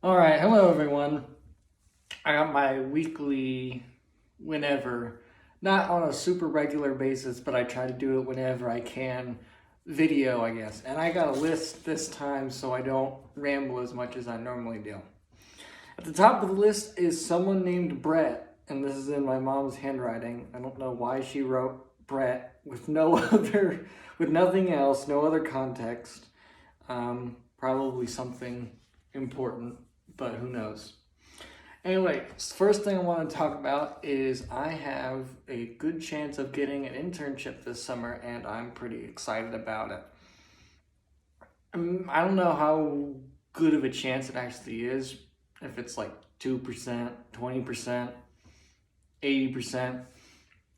All right, hello everyone. I got my weekly, whenever, not on a super regular basis, but I try to do it whenever I can, video, I guess. And I got a list this time so I don't ramble as much as I normally do. At the top of the list is someone named Brett, and this is in my mom's handwriting. I don't know why she wrote Brett with no with nothing else, no other context. Probably something important, but who knows. Anyway, first thing I want to talk about is I have a good chance of getting an internship this summer, and I'm pretty excited about it. I don't know how good of a chance it actually is, if it's like 2%, 20%, 80%,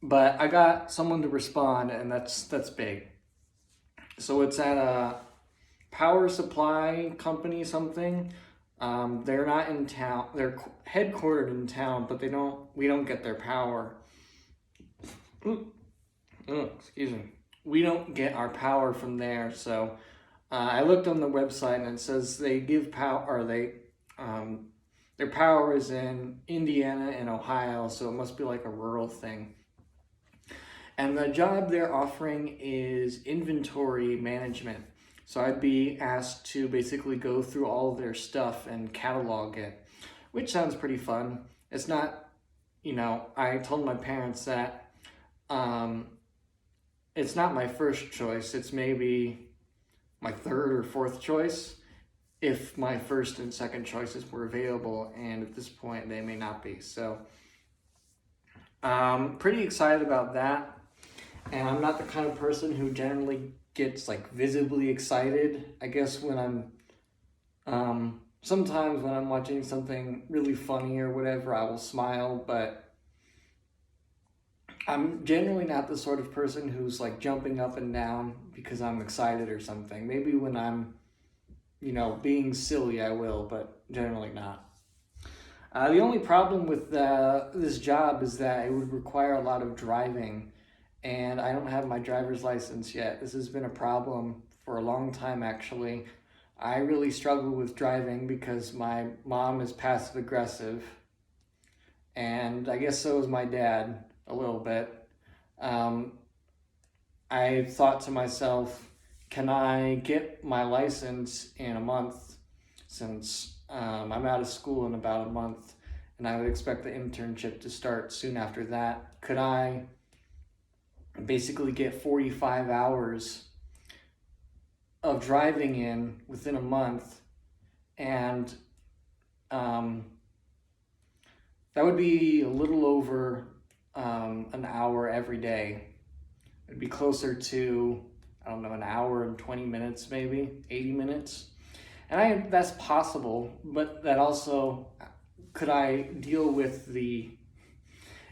but I got someone to respond, and that's big. So it's at a power supply company something. They're not in town. They're headquartered in town, but we don't get their power. Excuse me. We don't get our power from there. So I looked on the website and it says they give power, or their power is in Indiana and Ohio, so it must be like a rural thing. And the job they're offering is inventory management. So I'd be asked to basically go through all of their stuff and catalog it, which sounds pretty fun. It's not, I told my parents that it's not my first choice. It's maybe my third or fourth choice if my first and second choices were available. And at this point, they may not be. So pretty excited about that. And I'm not the kind of person who generally gets like visibly excited. I guess when sometimes when I'm watching something really funny or whatever, I will smile, but I'm generally not the sort of person who's like jumping up and down because I'm excited or something. Maybe when I'm, being silly, I will, but generally not. The only problem with this job is that it would require a lot of driving, and I don't have my driver's license yet. This has been a problem for a long time, actually. I really struggle with driving because my mom is passive aggressive, and I guess so is my dad a little bit. Um, I thought to myself, can I get my license in a month since I'm out of school in about a month and I would expect the internship to start soon after that? Could I basically get 45 hours of driving in within a month, and that would be a little over an hour every day. It'd be closer to, I don't know, an hour and 20 minutes, maybe 80 minutes. And that's possible, but that also, could I deal with the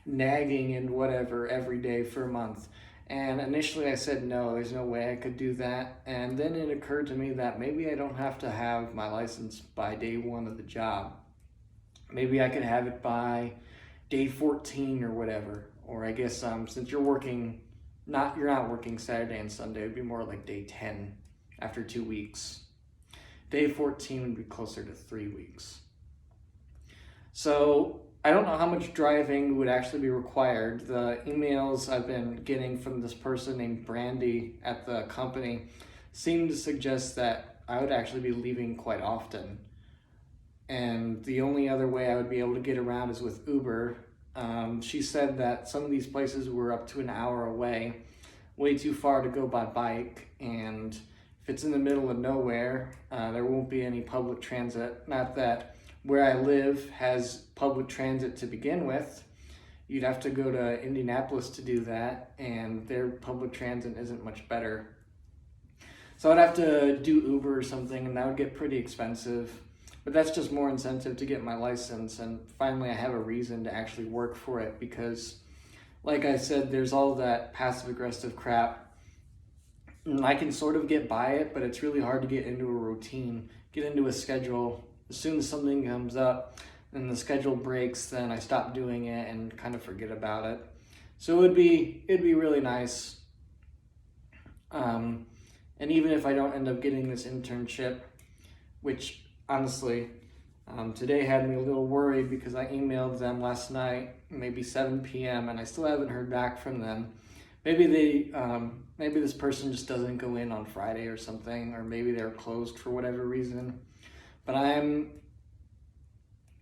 nagging and whatever every day for a month? And initially I said no, there's no way I could do that. And then it occurred to me that maybe I don't have to have my license by day one of the job. Maybe I could have it by day 14 or whatever. Or I guess since you're not working Saturday and Sunday, it'd be more like day 10 after 2 weeks. Day 14 would be closer to 3 weeks. So I don't know how much driving would actually be required. The emails I've been getting from this person named Brandy at the company seem to suggest that I would actually be leaving quite often. And the only other way I would be able to get around is with Uber. She said that some of these places were up to an hour away, way too far to go by bike. And if it's in the middle of nowhere, there won't be any public transit. Not that where I live has public transit to begin with. You'd have to go to Indianapolis to do that, and their public transit isn't much better. So I'd have to do Uber or something, and that would get pretty expensive. But that's just more incentive to get my license, and finally I have a reason to actually work for it because, like I said, there's all that passive-aggressive crap. And I can sort of get by it, but it's really hard to get into a routine, get into a schedule. As soon as something comes up and the schedule breaks, then I stop doing it and kind of forget about it. So it'd be really nice. And even if I don't end up getting this internship, which honestly, Today had me a little worried because I emailed them last night, maybe 7 p.m., and I still haven't heard back from them. Maybe this person just doesn't go in on Friday or something, or maybe they're closed for whatever reason. But I'm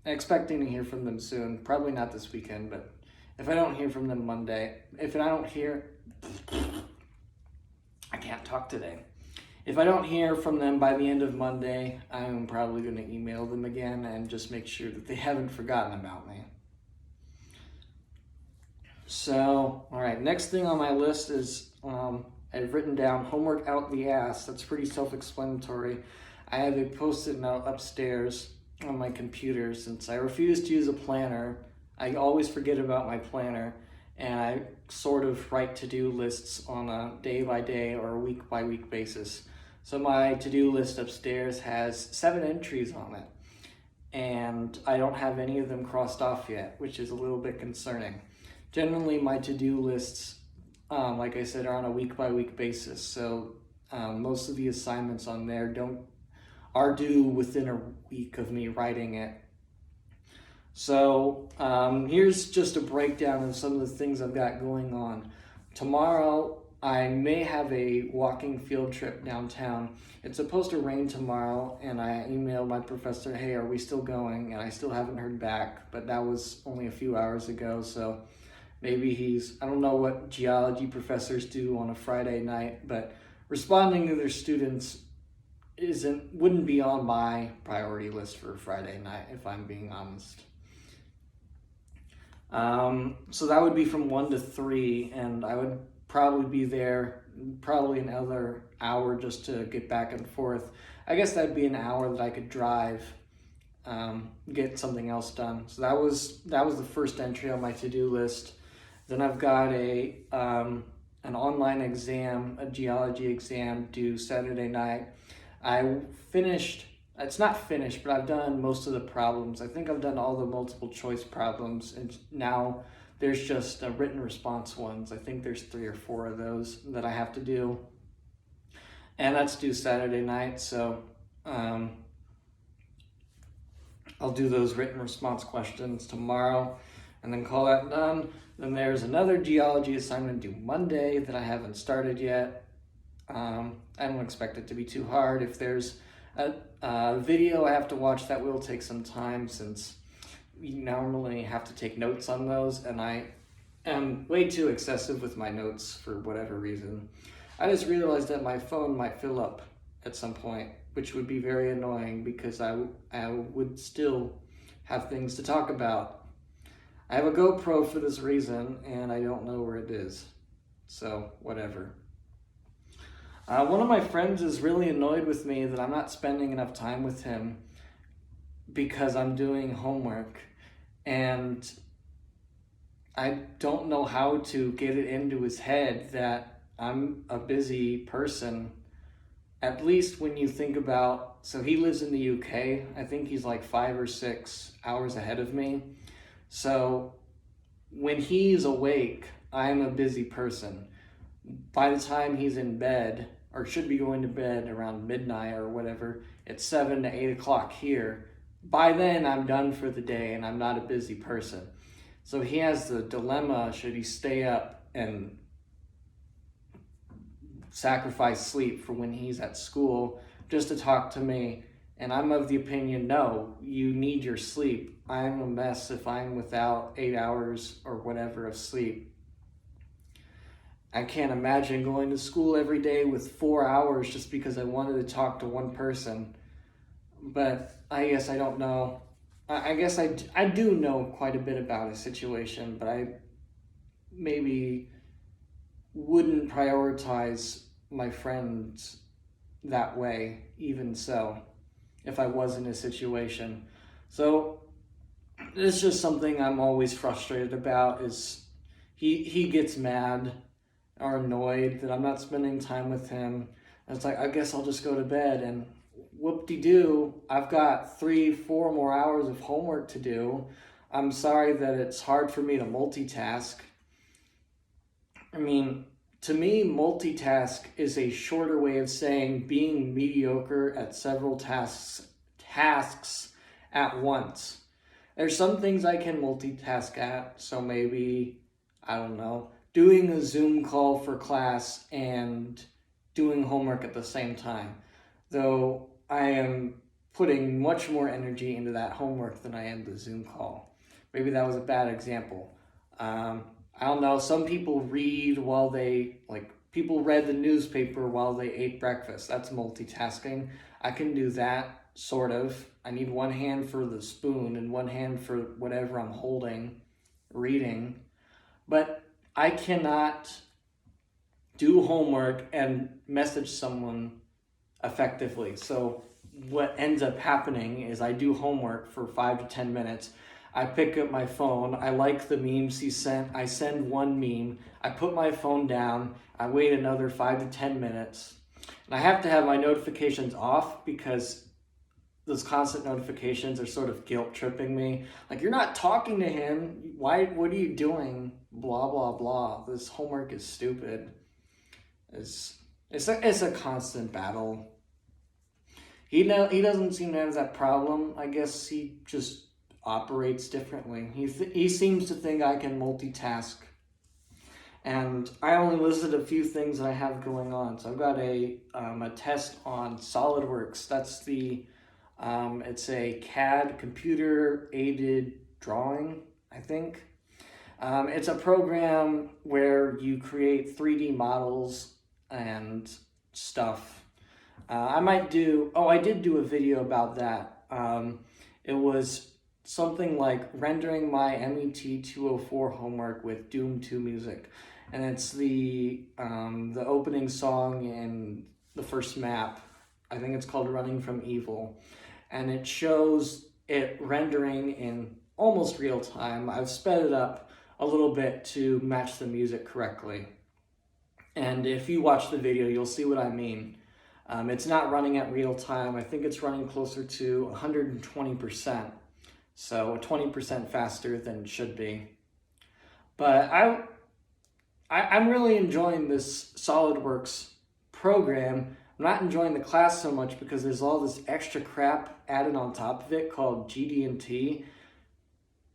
expecting to hear from them soon. Probably not this weekend, but if I don't hear from them Monday, I can't talk today. If I don't hear from them by the end of Monday, I'm probably going to email them again and just make sure that they haven't forgotten about me. So, all right, next thing on my list is I've written down homework out the ass. That's pretty self-explanatory. I have a post-it note upstairs on my computer since I refuse to use a planner. I always forget about my planner, and I sort of write to-do lists on a day-by-day or a week-by-week basis. So my to-do list upstairs has 7 entries on it, and I don't have any of them crossed off yet, which is a little bit concerning. Generally, my to-do lists, like I said, are on a week-by-week basis, so most of the assignments on there are due within a week of me writing it. So here's just a breakdown of some of the things I've got going on. Tomorrow, I may have a walking field trip downtown. It's supposed to rain tomorrow, and I emailed my professor, hey, are we still going? And I still haven't heard back, but that was only a few hours ago, so maybe I don't know what geology professors do on a Friday night, but responding to their students wouldn't be on my priority list for Friday night, if I'm being honest. So that would be from 1 to 3, and I would probably be there probably another hour just to get back and forth. I guess that'd be an hour that I could drive, get something else done. So that was the first entry on my to-do list. Then I've got an online exam, a geology exam due Saturday night. It's not finished, but I've done most of the problems. I think I've done all the multiple choice problems, and now there's just written response ones. I think there's 3 or 4 of those that I have to do. And that's due Saturday night, so I'll do those written response questions tomorrow and then call that done. Then there's another geology assignment due Monday that I haven't started yet. I don't expect it to be too hard. If there's a video I have to watch, that will take some time since you normally have to take notes on those, and I am way too excessive with my notes for whatever reason. I just realized that my phone might fill up at some point, which would be very annoying because I would still have things to talk about. I have a GoPro for this reason, and I don't know where it is, so whatever. One of my friends is really annoyed with me that I'm not spending enough time with him because I'm doing homework, and I don't know how to get it into his head that I'm a busy person. At least when you think about, so he lives in the UK. I think he's like 5 or 6 hours ahead of me. So when he's awake, I'm a busy person. By the time he's in bed, or should be going to bed around midnight or whatever, it's 7 to 8 o'clock here. By then, I'm done for the day and I'm not a busy person. So he has the dilemma, should he stay up and sacrifice sleep for when he's at school just to talk to me? And I'm of the opinion, no, you need your sleep. I'm a mess if I'm without 8 hours or whatever of sleep. I can't imagine going to school every day with 4 hours just because I wanted to talk to one person. But I guess I don't know. I guess I do know quite a bit about his situation, but I maybe wouldn't prioritize my friends that way, even so, if I was in his situation. So it's just something I'm always frustrated about, is he gets mad or annoyed that I'm not spending time with him. And it's like, I guess I'll just go to bed, and whoop-de-doo, I've got 3-4 more hours of homework to do. I'm sorry that it's hard for me to multitask. I mean, to me, multitask is a shorter way of saying being mediocre at several tasks at once. There's some things I can multitask at, so maybe, I don't know, doing a Zoom call for class and doing homework at the same time. Though I am putting much more energy into that homework than I am the Zoom call. Maybe that was a bad example. I don't know, some people read while they, people read the newspaper while they ate breakfast. That's multitasking. I can do that. Sort of. I need one hand for the spoon and one hand for whatever I'm holding, reading. But I cannot do homework and message someone effectively. So what ends up happening is I do homework for 5 to 10 minutes. I pick up my phone. I like the memes he sent. I send one meme. I put my phone down. I wait another 5 to 10 minutes. And I have to have my notifications off because those constant notifications are sort of guilt tripping me. Like, you're not talking to him. Why? What are you doing? Blah, blah, blah. This homework is stupid. It's a constant battle. He doesn't seem to have that problem. I guess he just operates differently. He seems to think I can multitask. And I only listed a few things I have going on. So I've got a test on SolidWorks. That's it's a CAD, computer aided drawing, I think. It's a program where you create 3D models and stuff. I did do a video about that. It was something like rendering my MET 204 homework with Doom 2 music. And it's the opening song in the first map. I think it's called Running from Evil. And it shows it rendering in almost real time. I've sped it up a little bit to match the music correctly. And if you watch the video, you'll see what I mean. It's not running at real time. I think it's running closer to 120%. So 20% faster than it should be. But I'm really enjoying this SolidWorks program. I'm not enjoying the class so much because there's all this extra crap added on top of it called GD&T,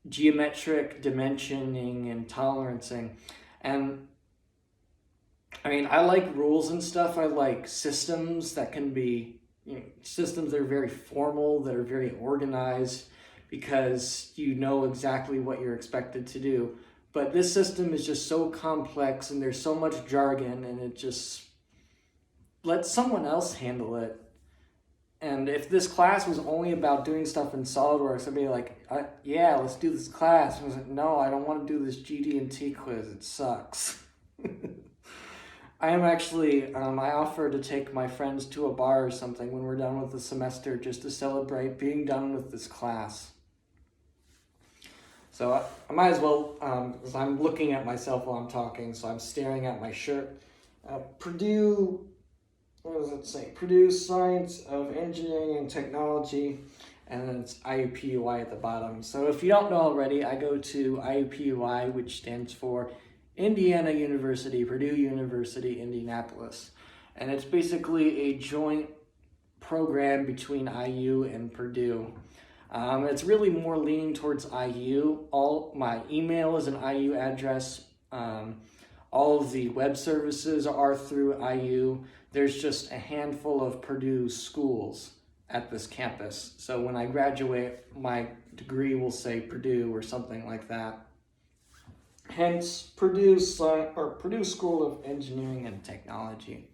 geometric dimensioning and tolerancing. And I mean, I like rules and stuff. I like systems that can be, systems that are very formal, that are very organized, because you know exactly what you're expected to do. But this system is just so complex and there's so much jargon, and it just let someone else handle it. And if this class was only about doing stuff in SolidWorks, I'd be like, yeah, let's do this class. And I was like, no, I don't want to do this GD&T quiz. It sucks. I am actually, I offered to take my friends to a bar or something when we're done with the semester just to celebrate being done with this class. So I might as well, because I'm looking at myself while I'm talking, so I'm staring at my shirt. Purdue, what does it say? Purdue Science of Engineering and Technology, and then it's IUPUI at the bottom. So if you don't know already, I go to IUPUI, which stands for Indiana University, Purdue University, Indianapolis. And it's basically a joint program between IU and Purdue. It's really more leaning towards IU. All my email is an IU address. All of the web services are through IU. There's just a handful of Purdue schools at this campus. So when I graduate, my degree will say Purdue or something like that. Hence, Purdue School of Engineering and Technology.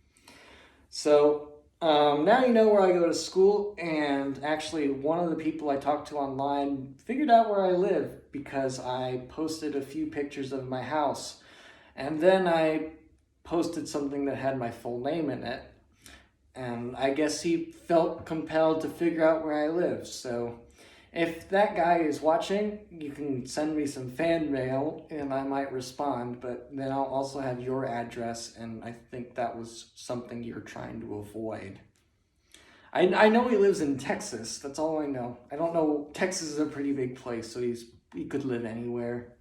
So now you know where I go to school, and actually one of the people I talked to online figured out where I live because I posted a few pictures of my house. And then I posted something that had my full name in it. And I guess he felt compelled to figure out where I live. So if that guy is watching, you can send me some fan mail and I might respond, but then I'll also have your address, and I think that was something you're trying to avoid. I know he lives in Texas, that's all I know. I don't know, Texas is a pretty big place, so he could live anywhere.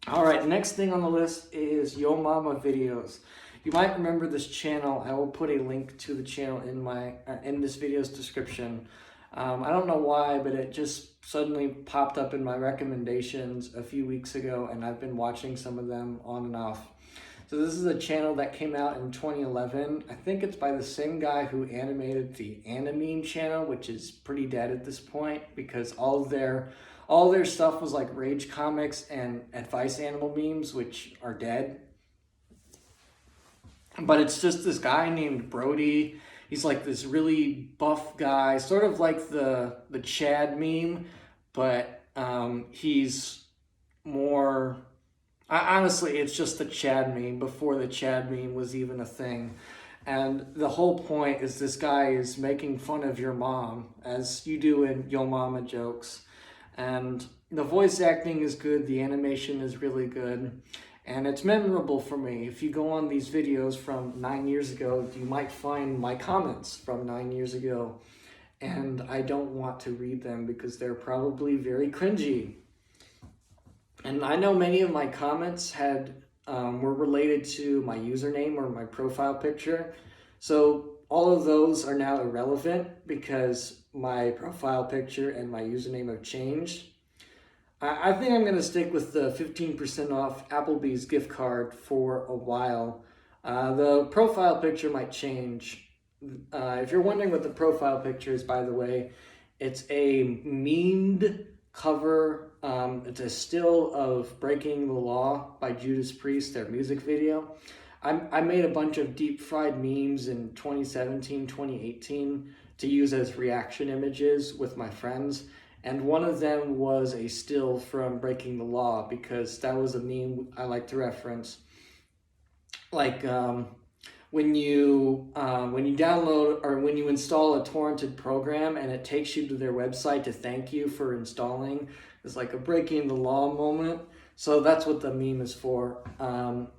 Alright, the next thing on the list is Yo Mama videos. You might remember this channel. I will put a link to the channel in this video's description. I don't know why, but it just suddenly popped up in my recommendations a few weeks ago, and I've been watching some of them on and off. So this is a channel that came out in 2011. I think it's by the same guy who animated the Animeme channel, which is pretty dead at this point because all their stuff was like Rage Comics and Advice Animal memes, which are dead. But it's just this guy named Brody. He's like this really buff guy, sort of like the Chad meme, but he's more. Honestly, it's just the Chad meme before the Chad meme was even a thing. And the whole point is this guy is making fun of your mom, as you do in Yo Mama jokes. And the voice acting is good, the animation is really good, and it's memorable for me. If you go on these videos from 9 years ago, you might find my comments from 9 years ago. And I don't want to read them because they're probably very cringy. And I know many of my comments were related to my username or my profile picture. So all of those are now irrelevant because my profile picture and my username have changed. I think I'm going to stick with the 15% off Applebee's gift card for a while. The profile picture might change. If you're wondering what the profile picture is, by the way, it's a memed cover. It's a still of Breaking the Law by Judas Priest, their music video. I made a bunch of deep fried memes in 2017, 2018 to use as reaction images with my friends. And one of them was a still from Breaking the Law because that was a meme I like to reference. Like when you download or when you install a torrented program and it takes you to their website to thank you for installing, it's like a Breaking the Law moment. So that's what the meme is for.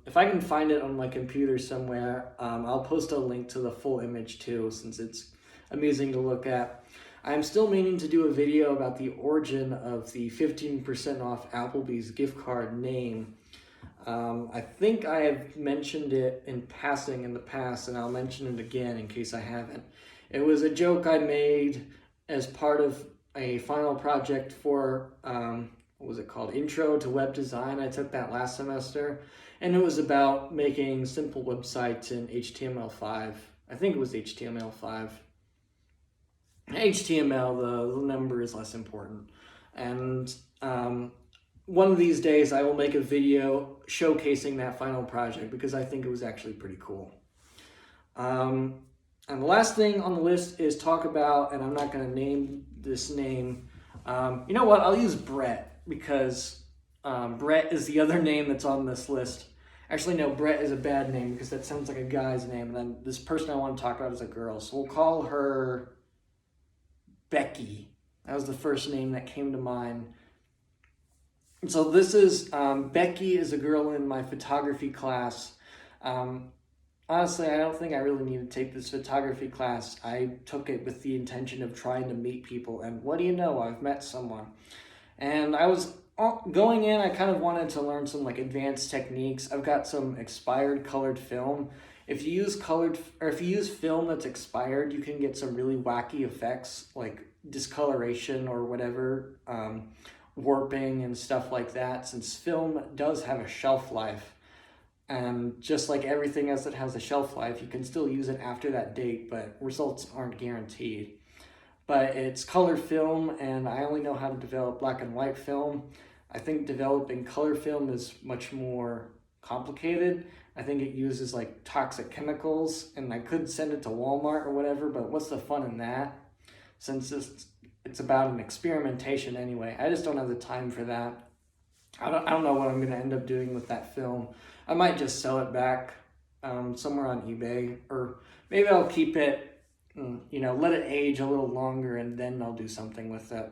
If I can find it on my computer somewhere, I'll post a link to the full image too, since it's amusing to look at. I'm still meaning to do a video about the origin of the 15% off Applebee's gift card name. I think I have mentioned it in passing in the past, and I'll mention it again in case I haven't. It was a joke I made as part of a final project for, what was it called? Intro to Web Design. I took that last semester, and it was about making simple websites in HTML5. I think it was HTML5. HTML, the number is less important. And one of these days I will make a video showcasing that final project because I think it was actually pretty cool. And the last thing on the list is talk about, and I'm not going to name this name. You know what? I'll use Brett because Brett is the other name that's on this list. Actually, no, Brett is a bad name because that sounds like a guy's name. And then this person I want to talk about is a girl. So we'll call her Becky. That was the first name that came to mind. And so this is, Becky is a girl in my photography class. Honestly, I don't think I really need to take this photography class. I took it with the intention of trying to meet people, and what do you know, I've met someone. And I was going in, I kind of wanted to learn some like advanced techniques. I've got some expired colored film. If you use film that's expired, you can get some really wacky effects like discoloration or whatever, warping and stuff like that, since film does have a shelf life. And just like everything else that has a shelf life, you can still use it after that date, but results aren't guaranteed. But it's color film, and I only know how to develop black and white film. I think developing color film is much more complicated. I think it uses like toxic chemicals, and I could send it to Walmart or whatever, but what's the fun in that? Since it's about an experimentation anyway. I just don't have the time for that. I don't know what I'm going to end up doing with that film. I might just sell it back somewhere on eBay, or maybe I'll keep it, let it age a little longer, and then I'll do something with it.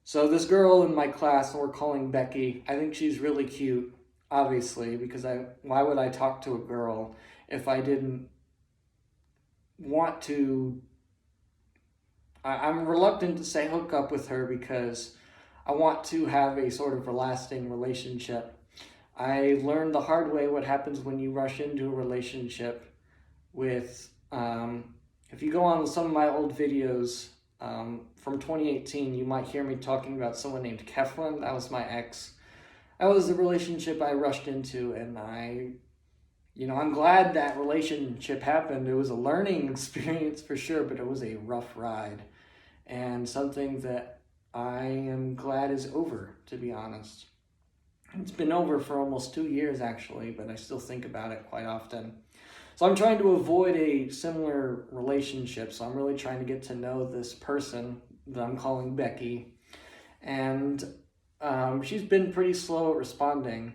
So this girl in my class, we're calling Becky, I think she's really cute, obviously, because why would I talk to a girl if I didn't want to? I'm reluctant to say hook up with her because I want to have a sort of lasting relationship. I learned the hard way what happens when you rush into a relationship with, if you go on some of my old videos, from 2018, you might hear me talking about someone named Keflin. That was my ex. That was the relationship I rushed into, and I'm glad that relationship happened. It was a learning experience for sure, but it was a rough ride and something that I am glad is over, to be honest. It's been over for almost 2 years, actually, but I still think about it quite often. So I'm trying to avoid a similar relationship. So I'm really trying to get to know this person that I'm calling Becky. And she's been pretty slow at responding.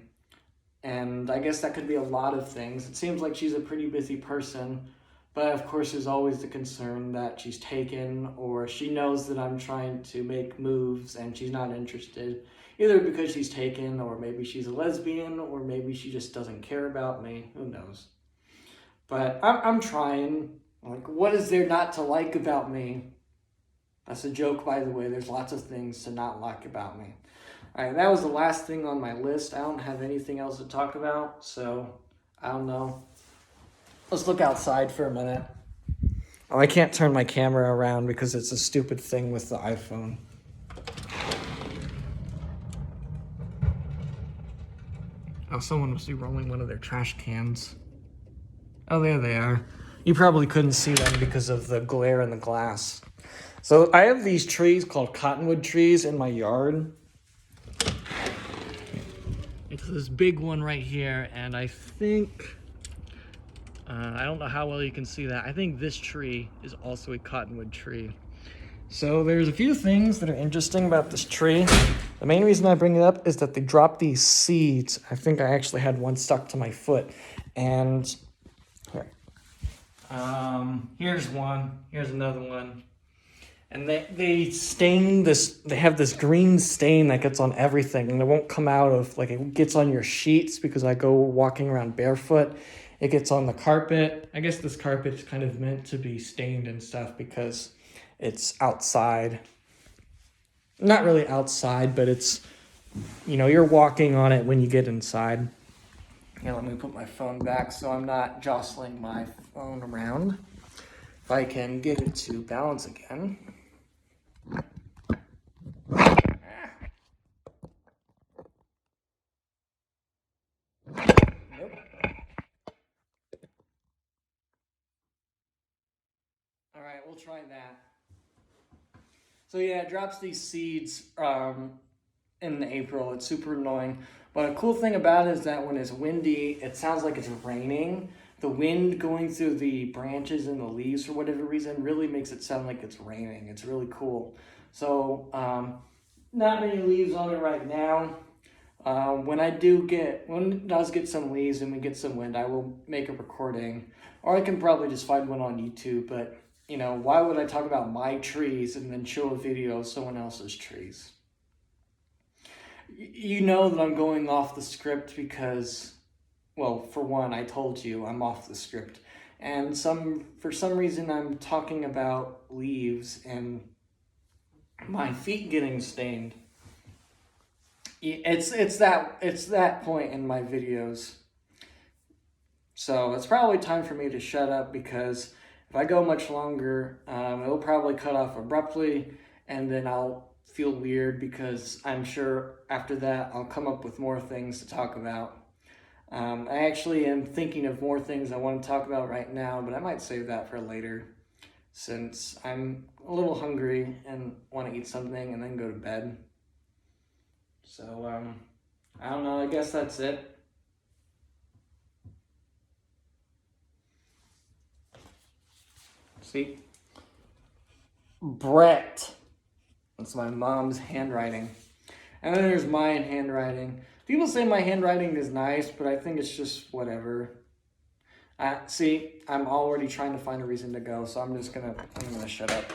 And I guess that could be a lot of things. It seems like she's a pretty busy person. But of course, there's always the concern that she's taken, or she knows that I'm trying to make moves and she's not interested. Either because she's taken, or maybe she's a lesbian, or maybe she just doesn't care about me. Who knows? But I'm trying. Like, what is there not to like about me? That's a joke, by the way. There's lots of things to not like about me. All right, that was the last thing on my list. I don't have anything else to talk about, so I don't know. Let's look outside for a minute. Oh, I can't turn my camera around because it's a stupid thing with the iPhone. Oh, someone must be rolling one of their trash cans. Oh, there they are. You probably couldn't see them because of the glare in the glass. So I have these trees called cottonwood trees in my yard. It's this big one right here, and I think... I don't know how well you can see that. I think this tree is also a cottonwood tree. So there's a few things that are interesting about this tree. The main reason I bring it up is that they dropped these seeds. I think I actually had one stuck to my foot. And here. Here's one. Here's another one. And they stain this, they have this green stain that gets on everything. And it won't come out of, like, it gets on your sheets because I go walking around barefoot. It gets on the carpet. I guess this carpet is kind of meant to be stained and stuff because it's outside. Not really outside, but it's, you're walking on it when you get inside. Here, let me put my phone back so I'm not jostling my phone around. If I can get it to balance again. Nope. All right, we'll try that. So yeah, it drops these seeds in April. It's super annoying. But a cool thing about it is that when it's windy, it sounds like it's raining. The wind going through the branches and the leaves, for whatever reason, really makes it sound like it's raining. It's really cool. So not many leaves on it right now. When it does get some leaves and we get some wind, I will make a recording. Or I can probably just find one on YouTube, but why would I talk about my trees and then show a video of someone else's trees? You know that I'm going off the script because, well, for one, I told you I'm off the script. And for some reason, I'm talking about leaves and my feet getting stained. It's that point in my videos. So it's probably time for me to shut up because if I go much longer, it'll probably cut off abruptly, and then I'll feel weird because I'm sure after that I'll come up with more things to talk about. I actually am thinking of more things I want to talk about right now, but I might save that for later since I'm a little hungry and want to eat something and then go to bed. So, I don't know, I guess that's it. See? Brett. That's my mom's handwriting. And then there's my handwriting. People say my handwriting is nice, but I think it's just whatever. See, I'm already trying to find a reason to go, so I'm gonna shut up.